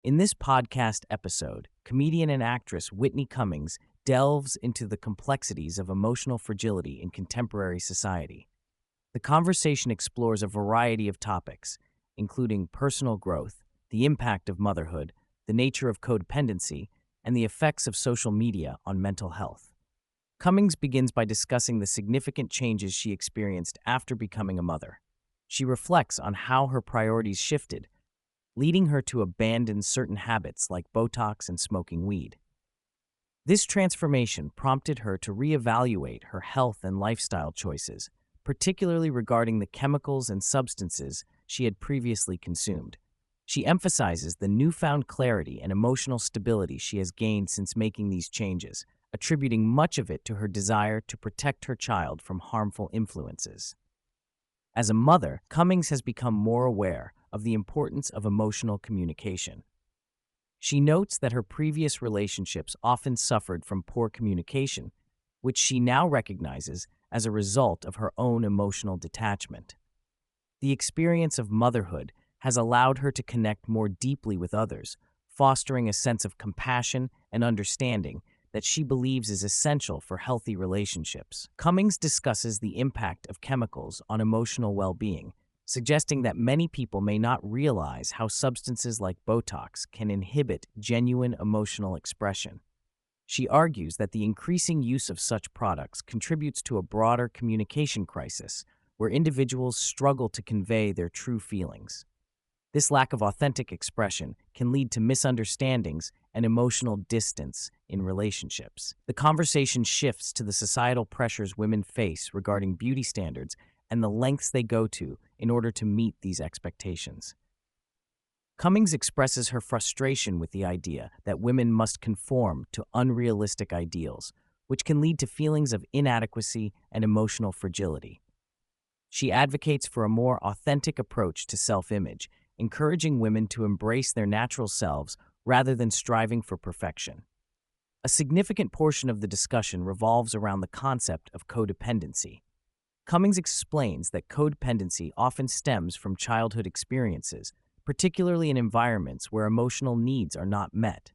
In this podcast episode, comedian and actress Whitney Cummings delves into the complexities of emotional fragility in contemporary society. The conversation explores a variety of topics, including personal growth, the impact of motherhood, the nature of codependency, and the effects of social media on mental health. Cummings begins by discussing the significant changes she experienced after becoming a mother. She reflects on how her priorities shifted, leading her to abandon certain habits like Botox and smoking weed. This transformation prompted her to reevaluate her health and lifestyle choices, particularly regarding the chemicals and substances she had previously consumed. She emphasizes the newfound clarity and emotional stability she has gained since making these changes, attributing much of it to her desire to protect her child from harmful influences. As a mother, Cummings has become more aware of the importance of emotional communication. She notes that her previous relationships often suffered from poor communication, which she now recognizes as a result of her own emotional detachment. The experience of motherhood has allowed her to connect more deeply with others, fostering a sense of compassion and understanding that she believes is essential for healthy relationships. Cummings discusses the impact of chemicals on emotional well-being, suggesting that many people may not realize how substances like Botox can inhibit genuine emotional expression. She argues that the increasing use of such products contributes to a broader communication crisis, where individuals struggle to convey their true feelings. This lack of authentic expression can lead to misunderstandings and emotional distance in relationships. The conversation shifts to the societal pressures women face regarding beauty standards and the lengths they go to in order to meet these expectations. Cummings expresses her frustration with the idea that women must conform to unrealistic ideals, which can lead to feelings of inadequacy and emotional fragility. She advocates for a more authentic approach to self-image, encouraging women to embrace their natural selves rather than striving for perfection. A significant portion of the discussion revolves around the concept of codependency. Cummings explains that codependency often stems from childhood experiences, particularly in environments where emotional needs are not met.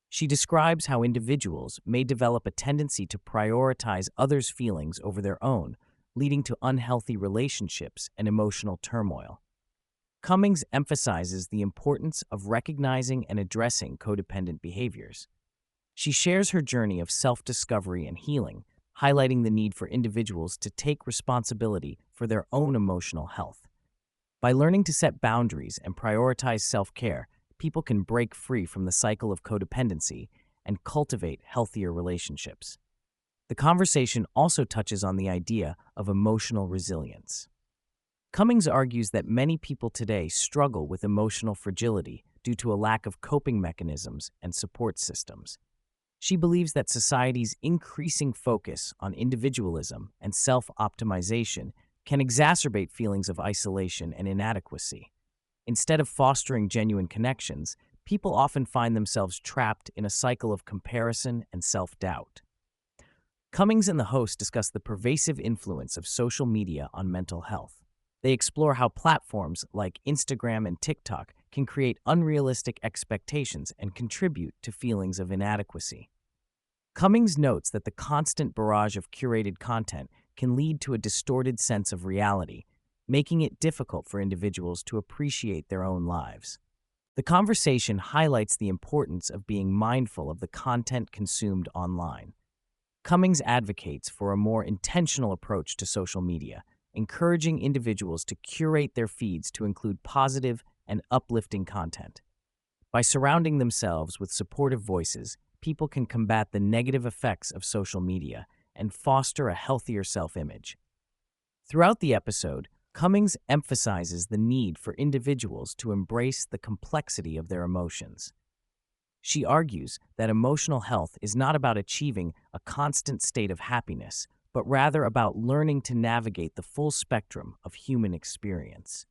She describes how individuals may develop a tendency to prioritize others' feelings over their own, leading to unhealthy relationships and emotional turmoil. Cummings emphasizes the importance of recognizing and addressing codependent behaviors. She shares her journey of self-discovery and healing, highlighting the need for individuals to take responsibility for their own emotional health. By learning to set boundaries and prioritize self-care, people can break free from the cycle of codependency and cultivate healthier relationships. The conversation also touches on the idea of emotional resilience. Cummings argues that many people today struggle with emotional fragility due to a lack of coping mechanisms and support systems. She believes that society's increasing focus on individualism and self-optimization can exacerbate feelings of isolation and inadequacy. Instead of fostering genuine connections, people often find themselves trapped in a cycle of comparison and self-doubt. Cummings and the host discuss the pervasive influence of social media on mental health. They explore how platforms like Instagram and TikTok can create unrealistic expectations and contribute to feelings of inadequacy. Cummings notes that the constant barrage of curated content can lead to a distorted sense of reality, making it difficult for individuals to appreciate their own lives. The conversation highlights the importance of being mindful of the content consumed online. Cummings advocates for a more intentional approach to social media, encouraging individuals to curate their feeds to include positive and uplifting content. By surrounding themselves with supportive voices, people can combat the negative effects of social media and foster a healthier self-image. Throughout the episode, Cummings emphasizes the need for individuals to embrace the complexity of their emotions. She argues that emotional health is not about achieving a constant state of happiness, but rather about learning to navigate the full spectrum of human experience.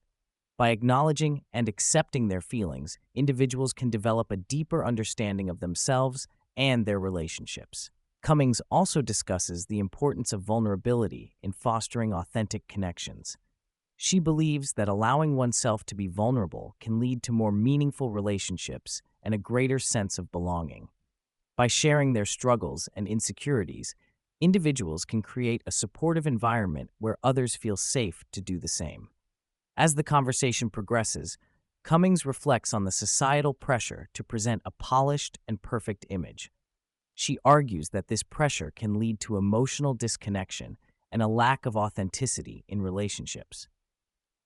By acknowledging and accepting their feelings, individuals can develop a deeper understanding of themselves and their relationships. Cummings also discusses the importance of vulnerability in fostering authentic connections. She believes that allowing oneself to be vulnerable can lead to more meaningful relationships and a greater sense of belonging. By sharing their struggles and insecurities, individuals can create a supportive environment where others feel safe to do the same. As the conversation progresses, Cummings reflects on the societal pressure to present a polished and perfect image. She argues that this pressure can lead to emotional disconnection and a lack of authenticity in relationships.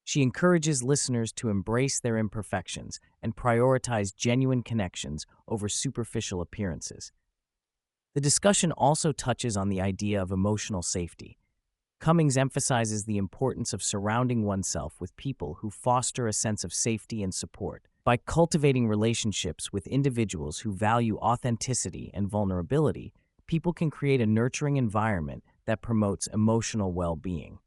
She encourages listeners to embrace their imperfections and prioritize genuine connections over superficial appearances. The discussion also touches on the idea of emotional safety. Cummings emphasizes the importance of surrounding oneself with people who foster a sense of safety and support. By cultivating relationships with individuals who value authenticity and vulnerability, people can create a nurturing environment that promotes emotional well-being.